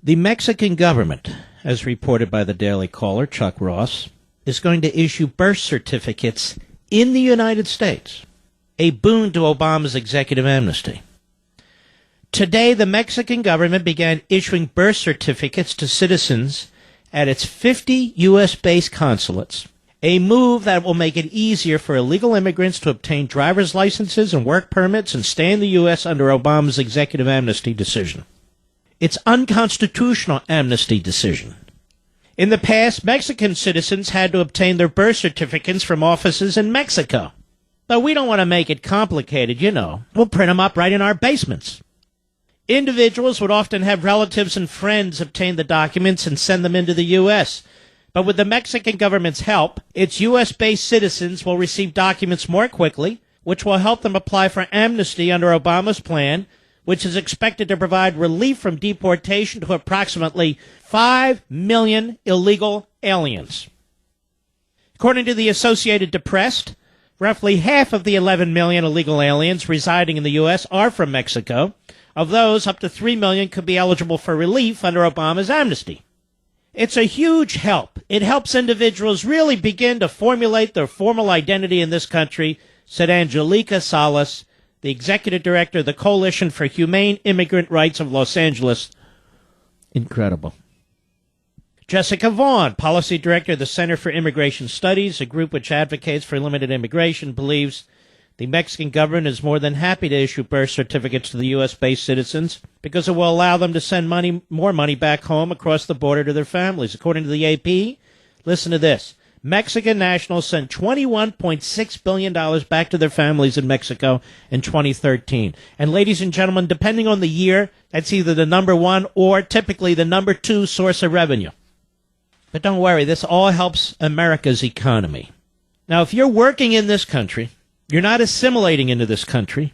The Mexican government, as reported by the Daily Caller, Chuck Ross, is going to issue birth certificates in the United States, a boon to Obama's executive amnesty. Today, the Mexican government began issuing birth certificates to citizens at its 50 U.S.-based consulates, a move that will make it easier for illegal immigrants to obtain driver's licenses and work permits and stay in the U.S. under Obama's executive amnesty decision. It's unconstitutional amnesty decision. In the past, Mexican citizens had to obtain their birth certificates from offices in Mexico. But we don't want to make it complicated, you know. We'll print them up right in our basements. Individuals would often have relatives and friends obtain the documents and send them into the U.S. But with the Mexican government's help, its U.S.-based citizens will receive documents more quickly, which will help them apply for amnesty under Obama's plan, which is expected to provide relief from deportation to approximately 5 million illegal aliens. According to the Associated Press, roughly half of the 11 million illegal aliens residing in the U.S. are from Mexico. Of those, up to 3 million could be eligible for relief under Obama's amnesty. It's a huge help. It helps individuals really begin to formulate their formal identity in this country, said Angelica Salas, the executive director of the Coalition for Humane Immigrant Rights of Los Angeles. Incredible. Jessica Vaughn, policy director of the Center for Immigration Studies, a group which advocates for limited immigration, believes the Mexican government is more than happy to issue birth certificates to the U.S.-based citizens because it will allow them to send more money back home across the border to their families. According to the AP, listen to this. Mexican nationals sent $21.6 billion back to their families in Mexico in 2013. And ladies and gentlemen, depending on the year, that's either the number one or typically the number two source of revenue. But don't worry, this all helps America's economy. Now, if you're working in this country, you're not assimilating into this country,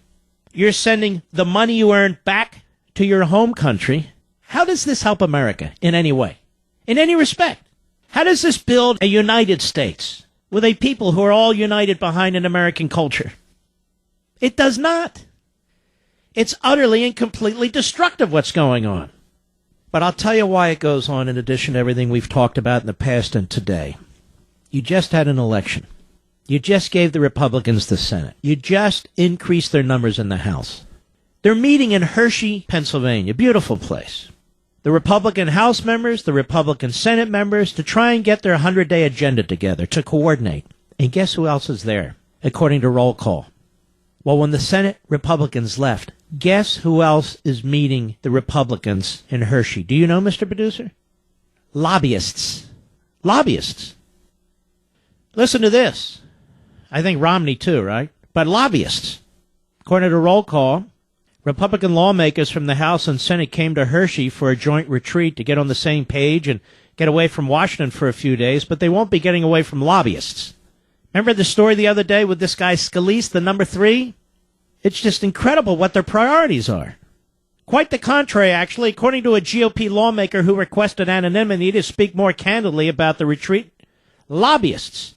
you're sending the money you earn back to your home country, how does this help America in any way? In any respect? How does this build a United States with a people who are all united behind an American culture? It does not. It's utterly and completely destructive what's going on. But I'll tell you why it goes on in addition to everything we've talked about in the past and today. You just had an election. You just gave the Republicans the Senate. You just increased their numbers in the House. They're meeting in Hershey, Pennsylvania. Beautiful place. The Republican House members, the Republican Senate members, to try and get their 100-day agenda together, to coordinate. And guess who else is there, according to roll call? Well, when the Senate Republicans left, guess who else is meeting the Republicans in Hershey? Do you know, Mr. Producer? Lobbyists. Lobbyists. Listen to this. I think Romney too, right? But lobbyists. According to roll call, Republican lawmakers from the House and Senate came to Hershey for a joint retreat to get on the same page and get away from Washington for a few days, but they won't be getting away from lobbyists. Remember the story the other day with this guy Scalise, the number 3? It's just incredible what their priorities are. Quite the contrary, actually, according to a GOP lawmaker who requested anonymity to speak more candidly about the retreat. Lobbyists.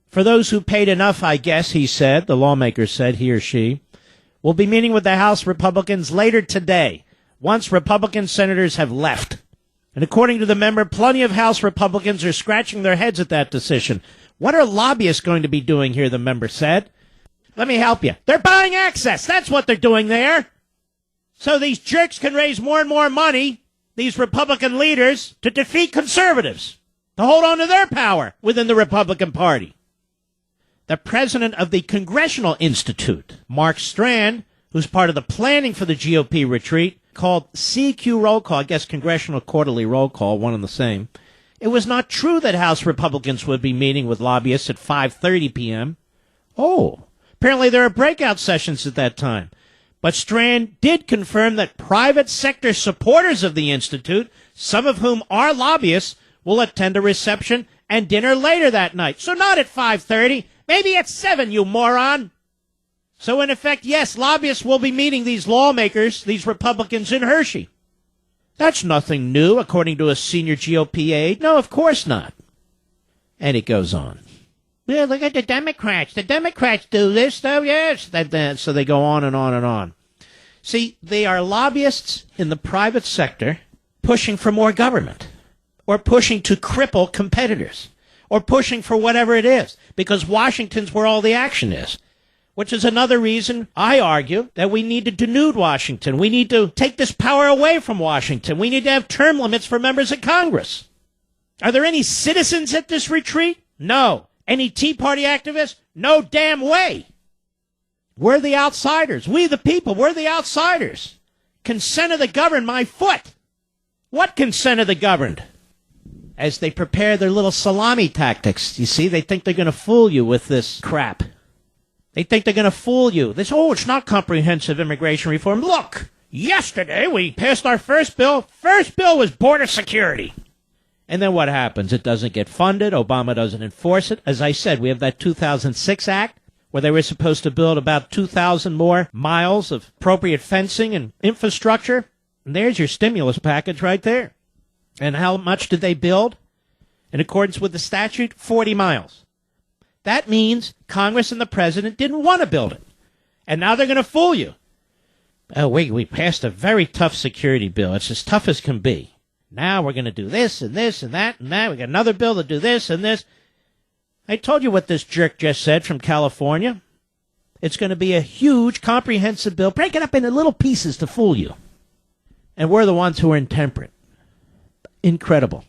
For those who paid enough, I guess, he said, the lawmaker said, he or she, will be meeting with the House Republicans later today, once Republican senators have left. And according to the member, plenty of House Republicans are scratching their heads at that decision. What are lobbyists going to be doing here, the member said? Let me help you. They're buying access. That's what they're doing there. So these jerks can raise more and more money, these Republican leaders, to defeat conservatives, to hold on to their power within the Republican Party. The president of the Congressional Institute, Mark Strand, who's part of the planning for the GOP retreat, called CQ roll call, I guess Congressional Quarterly Roll Call, one and the same. It was not true that House Republicans would be meeting with lobbyists at 5:30 p.m. Oh, apparently there are breakout sessions at that time. But Strand did confirm that private sector supporters of the Institute, some of whom are lobbyists, will attend a reception and dinner later that night. So not at 5:30. Maybe at 7, you moron. So in effect, yes, lobbyists will be meeting these lawmakers, these Republicans in Hershey. That's nothing new, according to a senior GOP aide. No, of course not. And it goes on. Yeah, look at the Democrats. The Democrats do this, though, yes. So they go on and on and on. See, they are lobbyists in the private sector pushing for more government, or pushing to cripple competitors, or pushing for whatever it is, because Washington's where all the action is. Which is another reason I argue that we need to denude Washington. We need to take this power away from Washington. We need to have term limits for members of Congress. Are there any citizens at this retreat? No. Any Tea Party activists? No damn way. We're the outsiders. We the people, we're the outsiders. Consent of the governed, my foot. What consent of the governed? As they prepare their little salami tactics, you see, they think they're going to fool you with this crap. They think they're going to fool you. They say, oh, it's not comprehensive immigration reform. Look, yesterday we passed our first bill. First bill was border security. And then what happens? It doesn't get funded. Obama doesn't enforce it. As I said, we have that 2006 Act where they were supposed to build about 2,000 more miles of appropriate fencing and infrastructure. And there's your stimulus package right there. And how much did they build? In accordance with the statute, 40 miles. That means Congress and the president didn't want to build it. And now they're going to fool you. Oh, we passed a very tough security bill. It's as tough as can be. Now we're going to do this and this and that and that. We got another bill to do this and this. I told you what this jerk just said from California. It's going to be a huge, comprehensive bill. Break it up into little pieces to fool you. And we're the ones who are intemperate. Incredible.